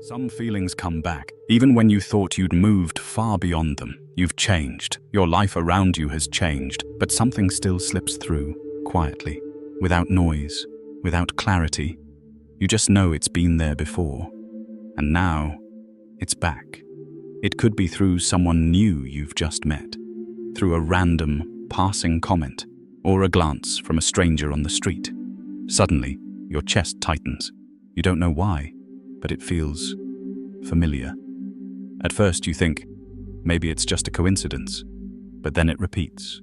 Some feelings come back, even when you thought you'd moved far beyond them. You've changed. Your life around you has changed, but something still slips through, quietly, without noise, without clarity. You just know it's been there before. And now, it's back. It could be through someone new you've just met, through a random, passing comment, or a glance from a stranger on the street. Suddenly, your chest tightens. You don't know why, but it feels familiar. At first you think, maybe it's just a coincidence, but then it repeats,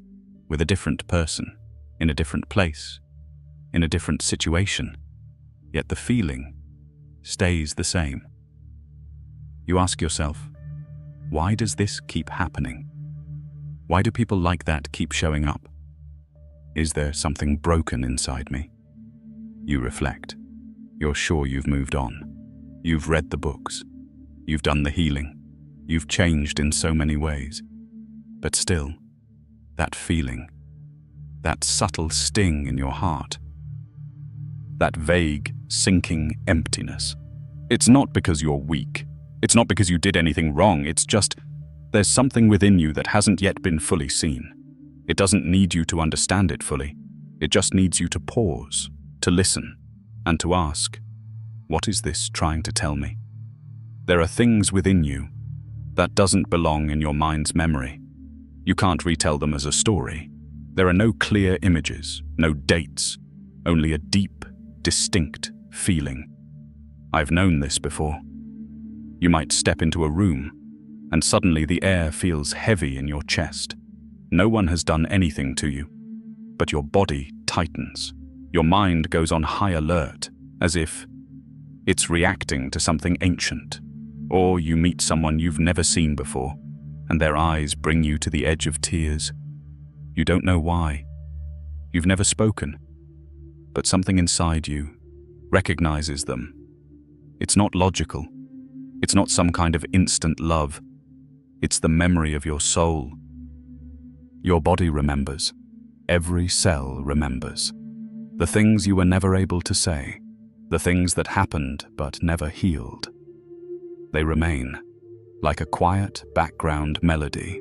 with a different person, in a different place, in a different situation, yet the feeling stays the same. You ask yourself, why does this keep happening? Why do people like that keep showing up? Is there something broken inside me? You reflect. You're sure you've moved on. You've read the books. You've done the healing. You've changed in so many ways. But still, that feeling, that subtle sting in your heart, that vague, sinking emptiness. It's not because you're weak. It's not because you did anything wrong. It's just, there's something within you that hasn't yet been fully seen. It doesn't need you to understand it fully. It just needs you to pause, to listen, and to ask, what is this trying to tell me? There are things within you that doesn't belong in your mind's memory. You can't retell them as a story. There are no clear images, no dates, only a deep, distinct feeling. I've known this before. You might step into a room, and suddenly the air feels heavy in your chest. No one has done anything to you, but your body tightens. Your mind goes on high alert, as if it's reacting to something ancient. Or you meet someone you've never seen before, and their eyes bring you to the edge of tears. You don't know why. You've never spoken, but something inside you recognizes them. It's not logical. It's not some kind of instant love. It's the memory of your soul. Your body remembers. Every cell remembers. The things you were never able to say. The things that happened but never healed. They remain, like a quiet background melody.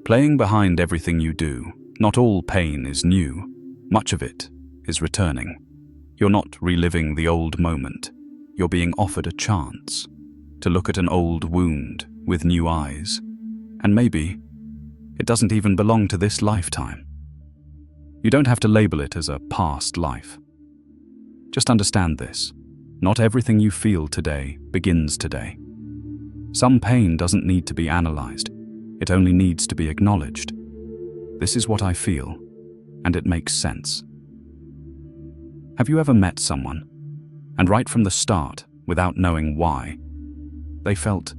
Playing behind everything you do. Not all pain is new. Much of it is returning. You're not reliving the old moment. You're being offered a chance to look at an old wound with new eyes. And maybe it doesn't even belong to this lifetime. You don't have to label it as a past life. Just understand this. Not everything you feel today begins today. Some pain doesn't need to be analyzed. It only needs to be acknowledged. This is what I feel, and it makes sense. Have you ever met someone, and right from the start, without knowing why, they felt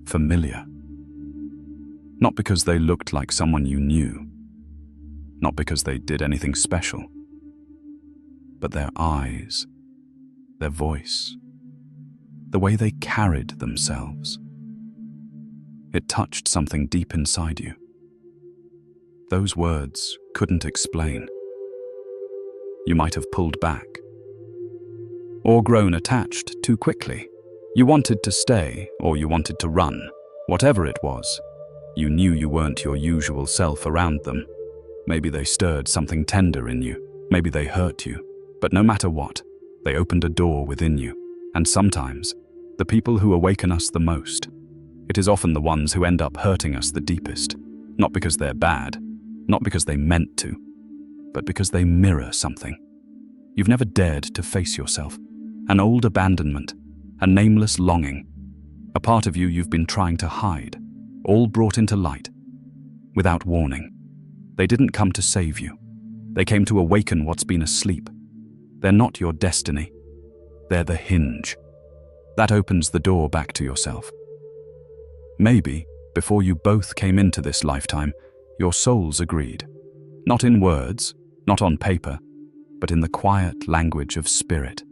familiar? Not because they looked like someone you knew, not because they did anything special, but their eyes, their voice, the way they carried themselves. It touched something deep inside you. Those words couldn't explain. You might have pulled back, or grown attached too quickly. You wanted to stay, or you wanted to run. Whatever it was, you knew you weren't your usual self around them. Maybe they stirred something tender in you. Maybe they hurt you. But no matter what, they opened a door within you. And sometimes, the people who awaken us the most, it is often the ones who end up hurting us the deepest. Not because they're bad, not because they meant to, but because they mirror something. You've never dared to face yourself. An old abandonment, a nameless longing, a part of you you've been trying to hide, all brought into light, without warning. They didn't come to save you. They came to awaken what's been asleep. They're not your destiny. They're the hinge. That opens the door back to yourself. Maybe, before you both came into this lifetime, your souls agreed. Not in words, not on paper, but in the quiet language of spirit.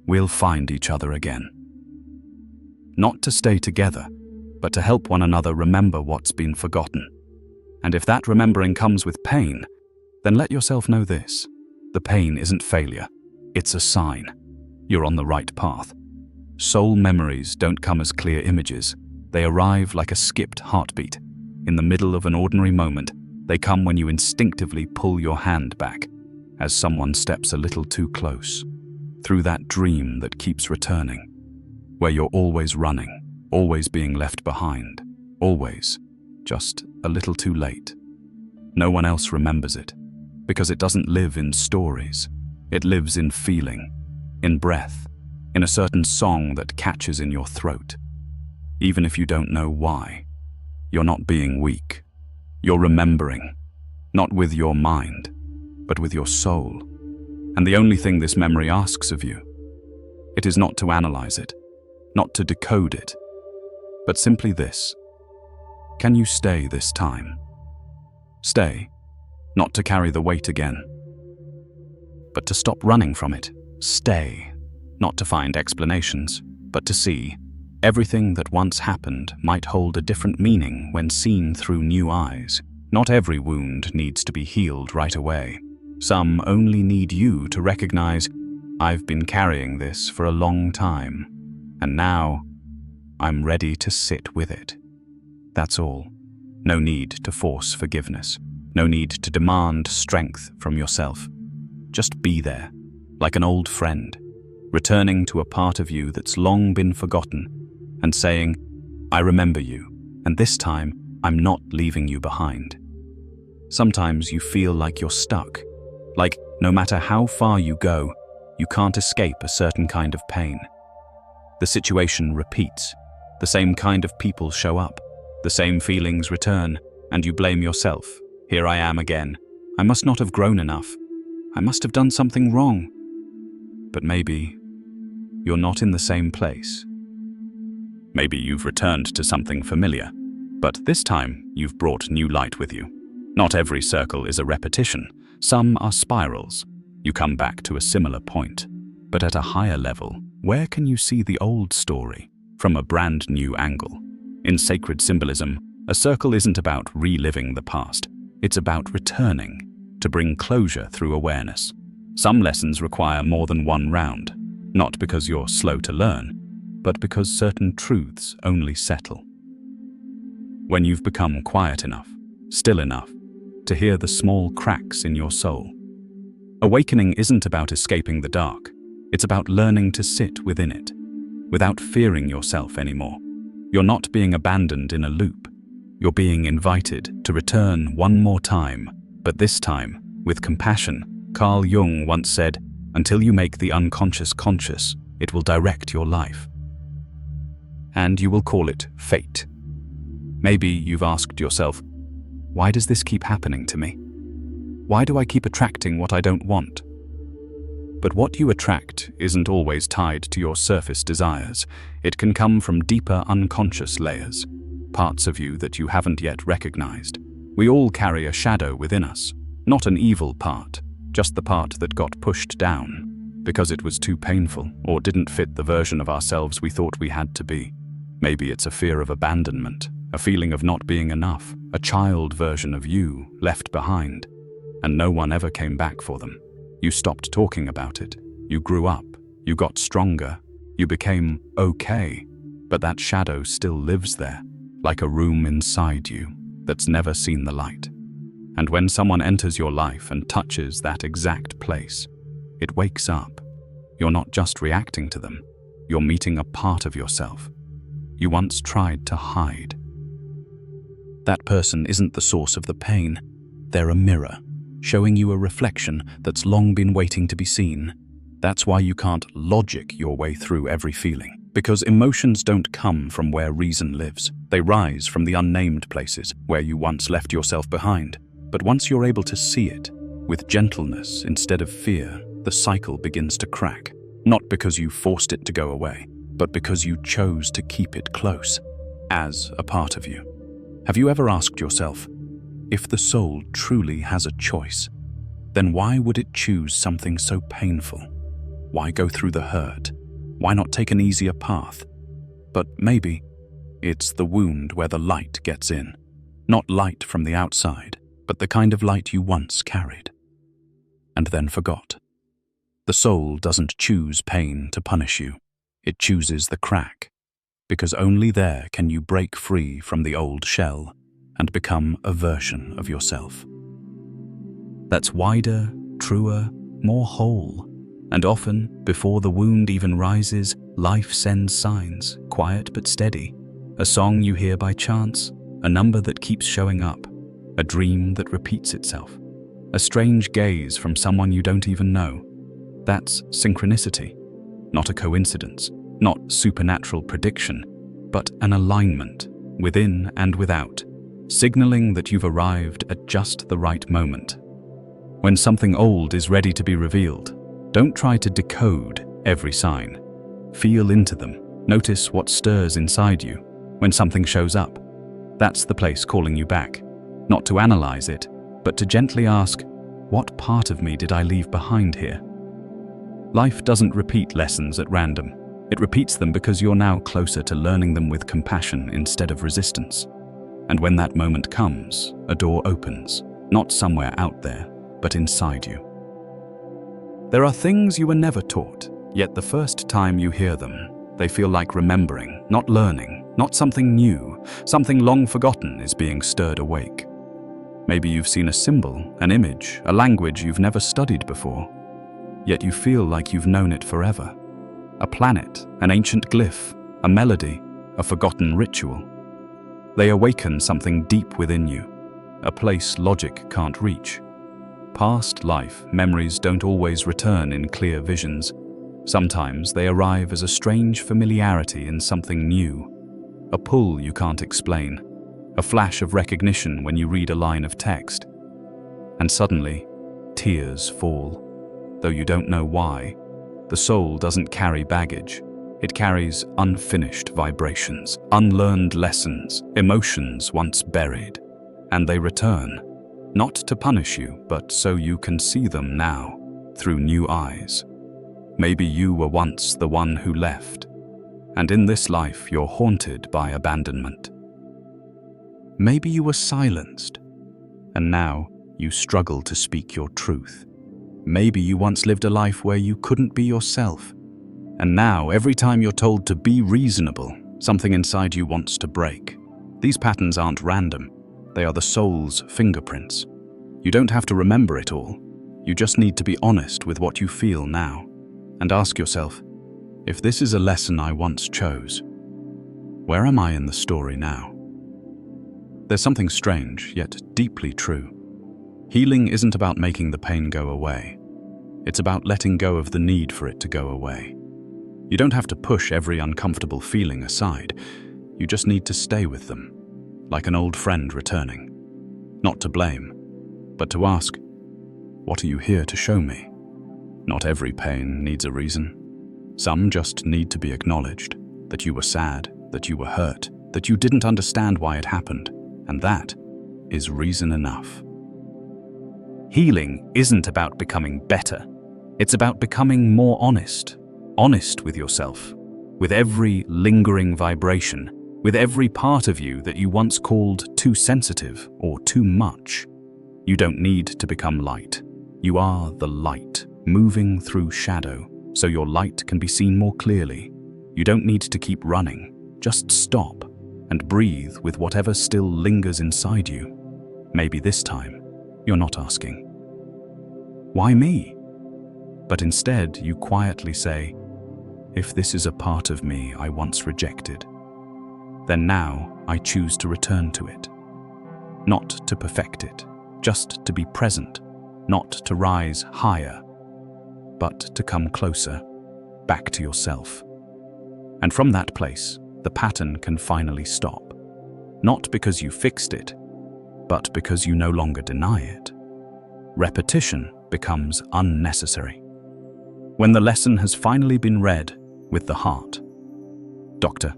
We'll find each other again. Not to stay together, but to help one another remember what's been forgotten. And if that remembering comes with pain, then let yourself know this. The pain isn't failure. It's a sign. You're on the right path. Soul memories don't come as clear images. They arrive like a skipped heartbeat. In the middle of an ordinary moment, they come when you instinctively pull your hand back, as someone steps a little too close, through that dream that keeps returning, where you're always running, always being left behind, always just a little too late. No one else remembers it, because it doesn't live in stories. It lives in feeling, in breath, in a certain song that catches in your throat. Even if you don't know why, you're not being weak. You're remembering, not with your mind, but with your soul. And the only thing this memory asks of you, it is not to analyze it, not to decode it, but simply this: can you stay this time? Stay, not to carry the weight again, but to stop running from it. Stay, not to find explanations, but to see. Everything that once happened might hold a different meaning when seen through new eyes. Not every wound needs to be healed right away. Some only need you to recognize, I've been carrying this for a long time, and now I'm ready to sit with it. That's all. No need to force forgiveness. No need to demand strength from yourself. Just be there, like an old friend, returning to a part of you that's long been forgotten, and saying, I remember you, and this time I'm not leaving you behind. Sometimes you feel like you're stuck, like no matter how far you go, you can't escape a certain kind of pain. The situation repeats, the same kind of people show up, the same feelings return, and you blame yourself. Here I am again. I must not have grown enough. I must have done something wrong. But maybe you're not in the same place. Maybe you've returned to something familiar, but this time you've brought new light with you. Not every circle is a repetition. Some are spirals. You come back to a similar point. But at a higher level, where can you see the old story from a brand new angle? In sacred symbolism, a circle isn't about reliving the past. It's about returning, to bring closure through awareness. Some lessons require more than one round, not because you're slow to learn, but because certain truths only settle when you've become quiet enough, still enough, to hear the small cracks in your soul. Awakening isn't about escaping the dark. It's about learning to sit within it, without fearing yourself anymore. You're not being abandoned in a loop. You're being invited to return one more time, but this time with compassion. Carl Jung once said, until you make the unconscious conscious, it will direct your life. And you will call it fate. Maybe you've asked yourself, why does this keep happening to me? Why do I keep attracting what I don't want? But what you attract isn't always tied to your surface desires. It can come from deeper unconscious layers, parts of you that you haven't yet recognized. We all carry a shadow within us, not an evil part, just the part that got pushed down because it was too painful or didn't fit the version of ourselves we thought we had to be. Maybe it's a fear of abandonment, a feeling of not being enough, a child version of you left behind, and no one ever came back for them. You stopped talking about it. You grew up. You got stronger. You became okay. But that shadow still lives there, like a room inside you that's never seen the light. And when someone enters your life and touches that exact place, it wakes up. You're not just reacting to them. You're meeting a part of yourself you once tried to hide. That person isn't the source of the pain. They're a mirror, showing you a reflection that's long been waiting to be seen. That's why you can't logic your way through every feeling, because emotions don't come from where reason lives. They rise from the unnamed places where you once left yourself behind. But once you're able to see it, with gentleness instead of fear, the cycle begins to crack. Not because you forced it to go away, but because you chose to keep it close, as a part of you. Have you ever asked yourself, if the soul truly has a choice, then why would it choose something so painful? Why go through the hurt? Why not take an easier path? But maybe it's the wound where the light gets in. Not light from the outside, but the kind of light you once carried and then forgot. The soul doesn't choose pain to punish you. It chooses the crack, because only there can you break free from the old shell and become a version of yourself that's wider, truer, more whole. And often, before the wound even rises, life sends signs, quiet but steady. A song you hear by chance, a number that keeps showing up, a dream that repeats itself, a strange gaze from someone you don't even know. That's synchronicity, not a coincidence, not supernatural prediction, but an alignment within and without, signaling that you've arrived at just the right moment. When something old is ready to be revealed, don't try to decode every sign. Feel into them. Notice what stirs inside you when something shows up. That's the place calling you back, not to analyze it, but to gently ask, what part of me did I leave behind here? Life doesn't repeat lessons at random. It repeats them because you're now closer to learning them with compassion instead of resistance. And when that moment comes, a door opens, not somewhere out there, but inside you. There are things you were never taught, yet the first time you hear them, they feel like remembering, not learning, not something new. Something long forgotten is being stirred awake. Maybe you've seen a symbol, an image, a language you've never studied before, yet you feel like you've known it forever. A planet, an ancient glyph, a melody, a forgotten ritual. They awaken something deep within you, a place logic can't reach. Past life memories don't always return in clear visions. Sometimes they arrive as a strange familiarity in something new, a pull you can't explain, a flash of recognition when you read a line of text. And suddenly, tears fall. Though you don't know why, the soul doesn't carry baggage. It carries unfinished vibrations, unlearned lessons, emotions once buried. And they return, not to punish you, but so you can see them now, through new eyes. Maybe you were once the one who left, and in this life you're haunted by abandonment. Maybe you were silenced, and now you struggle to speak your truth. Maybe you once lived a life where you couldn't be yourself, and now every time you're told to be reasonable, something inside you wants to break. These patterns aren't random. They are the soul's fingerprints. You don't have to remember it all. You just need to be honest with what you feel now, and ask yourself, if this is a lesson I once chose, where am I in the story now? There's something strange, yet deeply true. Healing isn't about making the pain go away. It's about letting go of the need for it to go away. You don't have to push every uncomfortable feeling aside. You just need to stay with them, like an old friend returning. Not to blame, but to ask, what are you here to show me? Not every pain needs a reason. Some just need to be acknowledged, that you were sad, that you were hurt, that you didn't understand why it happened, and that is reason enough. Healing isn't about becoming better. It's about becoming more honest with yourself, with every lingering vibration, with every part of you that you once called too sensitive or too much. You don't need to become light. You are the light, moving through shadow, so your light can be seen more clearly. You don't need to keep running. Just stop and breathe with whatever still lingers inside you. Maybe this time, you're not asking, why me? But instead, you quietly say, if this is a part of me I once rejected, then now I choose to return to it. Not to perfect it, just to be present, not to rise higher, but to come closer, back to yourself. And from that place, the pattern can finally stop. Not because you fixed it, but because you no longer deny it. Repetition becomes unnecessary. When the lesson has finally been read with the heart. Dr.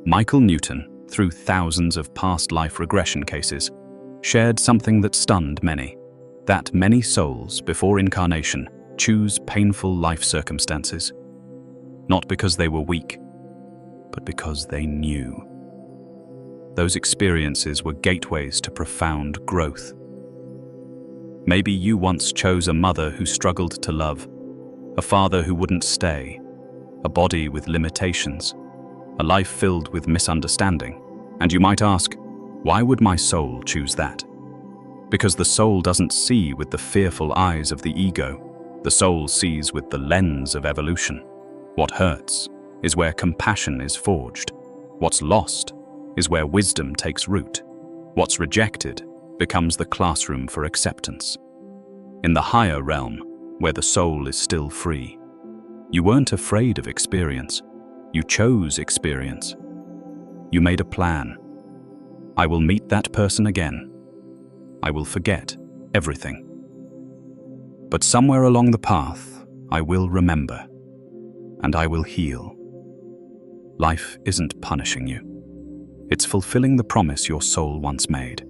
Michael Newton, through thousands of past life regression cases, shared something that stunned many, that many souls before incarnation choose painful life circumstances, not because they were weak, but because they knew. Those experiences were gateways to profound growth. Maybe you once chose a mother who struggled to love, a father who wouldn't stay, a body with limitations, a life filled with misunderstanding. And you might ask, why would my soul choose that? Because the soul doesn't see with the fearful eyes of the ego. The soul sees with the lens of evolution. What hurts is where compassion is forged. What's lost is where wisdom takes root. What's rejected becomes the classroom for acceptance. In the higher realm, where the soul is still free, you weren't afraid of experience. You chose experience. You made a plan. I will meet that person again. I will forget everything. But somewhere along the path, I will remember, and I will heal. Life isn't punishing you. It's fulfilling the promise your soul once made.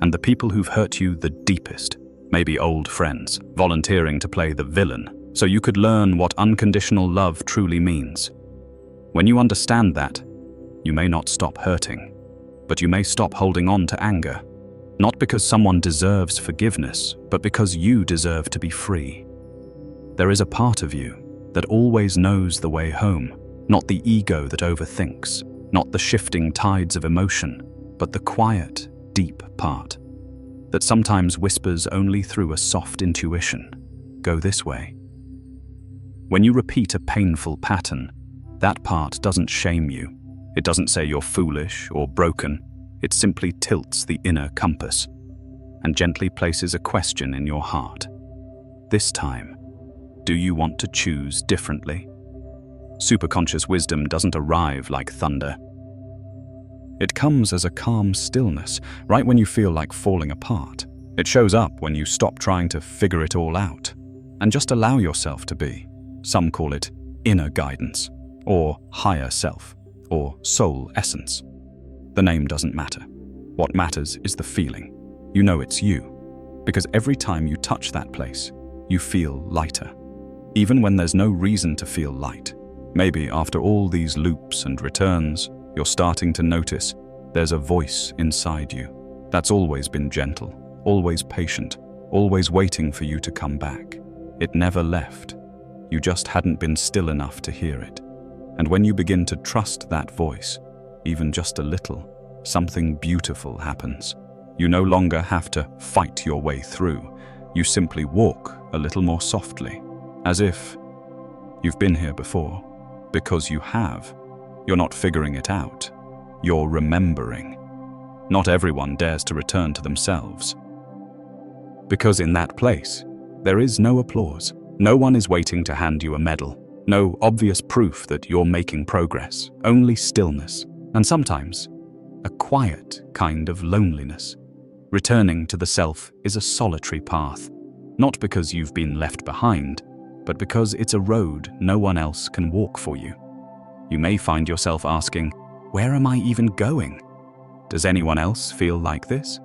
And the people who've hurt you the deepest, maybe old friends, volunteering to play the villain, so you could learn what unconditional love truly means. When you understand that, you may not stop hurting, but you may stop holding on to anger. Not because someone deserves forgiveness, but because you deserve to be free. There is a part of you that always knows the way home, not the ego that overthinks, not the shifting tides of emotion, but the quiet, deep part that sometimes whispers only through a soft intuition. Go this way. When you repeat a painful pattern, that part doesn't shame you. It doesn't say you're foolish or broken. It simply tilts the inner compass and gently places a question in your heart. This time, do you want to choose differently? Superconscious wisdom doesn't arrive like thunder. It comes as a calm stillness, right when you feel like falling apart. It shows up when you stop trying to figure it all out and just allow yourself to be. Some call it inner guidance, or higher self, or soul essence. The name doesn't matter. What matters is the feeling. You know it's you, because every time you touch that place, you feel lighter, even when there's no reason to feel light. Maybe after all these loops and returns, you're starting to notice there's a voice inside you that's always been gentle, always patient, always waiting for you to come back. It never left. You just hadn't been still enough to hear it. And when you begin to trust that voice, even just a little, something beautiful happens. You no longer have to fight your way through. You simply walk a little more softly, as if you've been here before. Because you have. You're not figuring it out. You're remembering. Not everyone dares to return to themselves. Because in that place, there is no applause. No one is waiting to hand you a medal. No obvious proof that you're making progress. Only stillness. And sometimes, a quiet kind of loneliness. Returning to the self is a solitary path. Not because you've been left behind, but because it's a road no one else can walk for you. You may find yourself asking, where am I even going? Does anyone else feel like this?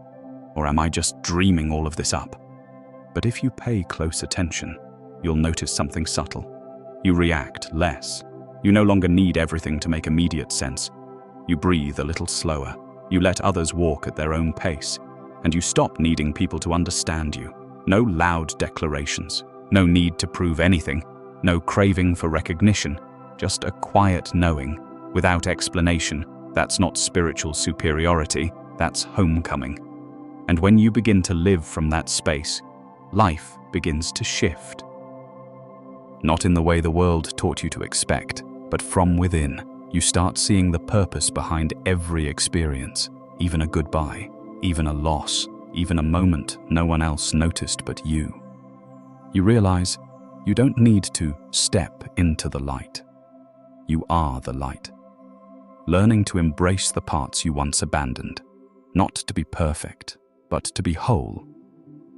Or am I just dreaming all of this up? But if you pay close attention, you'll notice something subtle. You react less. You no longer need everything to make immediate sense. You breathe a little slower. You let others walk at their own pace. And you stop needing people to understand you. No loud declarations. No need to prove anything. No craving for recognition. Just a quiet knowing, without explanation. That's not spiritual superiority. That's homecoming. And when you begin to live from that space, life begins to shift. Not in the way the world taught you to expect, but from within. You start seeing the purpose behind every experience, even a goodbye, even a loss, even a moment no one else noticed but you. You realize you don't need to step into the light. You are the light. Learning to embrace the parts you once abandoned, not to be perfect, but to be whole.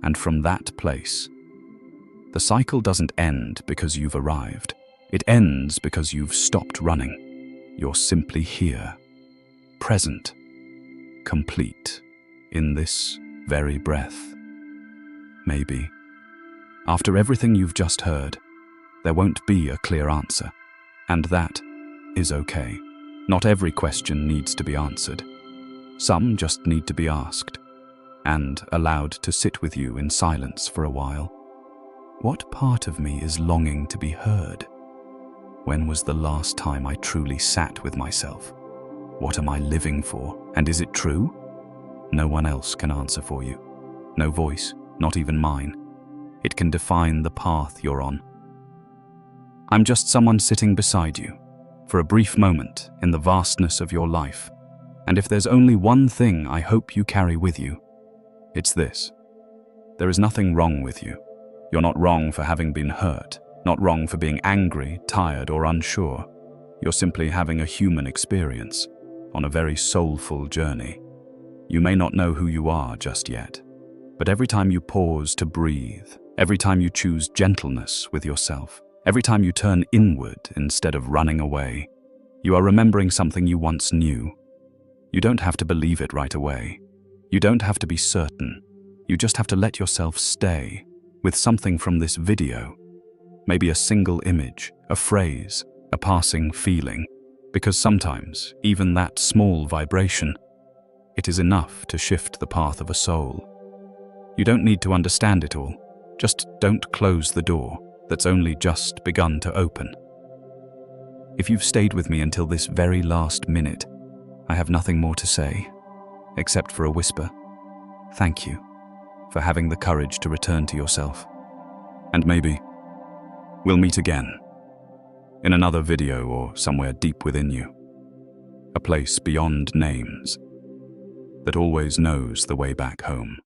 And from that place, the cycle doesn't end because you've arrived. It ends because you've stopped running. You're simply here, present, complete, in this very breath. Maybe, after everything you've just heard, there won't be a clear answer. And that is okay. Not every question needs to be answered. Some just need to be asked, and allowed to sit with you in silence for a while. What part of me is longing to be heard? When was the last time I truly sat with myself? What am I living for? And is it true? No one else can answer for you. No voice, not even mine. It can define the path you're on. I'm just someone sitting beside you, for a brief moment in the vastness of your life. And if there's only one thing I hope you carry with you, it's this. There is nothing wrong with you. You're not wrong for having been hurt, not wrong for being angry, tired, or unsure. You're simply having a human experience, on a very soulful journey. You may not know who you are just yet, but every time you pause to breathe, every time you choose gentleness with yourself, every time you turn inward instead of running away, you are remembering something you once knew. You don't have to believe it right away. You don't have to be certain. You just have to let yourself stay with something from this video. Maybe a single image, a phrase, a passing feeling. Because sometimes, even that small vibration, it is enough to shift the path of a soul. You don't need to understand it all. Just don't close the door that's only just begun to open. If you've stayed with me until this very last minute, I have nothing more to say, except for a whisper. Thank you for having the courage to return to yourself. And maybe we'll meet again, in another video or somewhere deep within you. A place beyond names that always knows the way back home.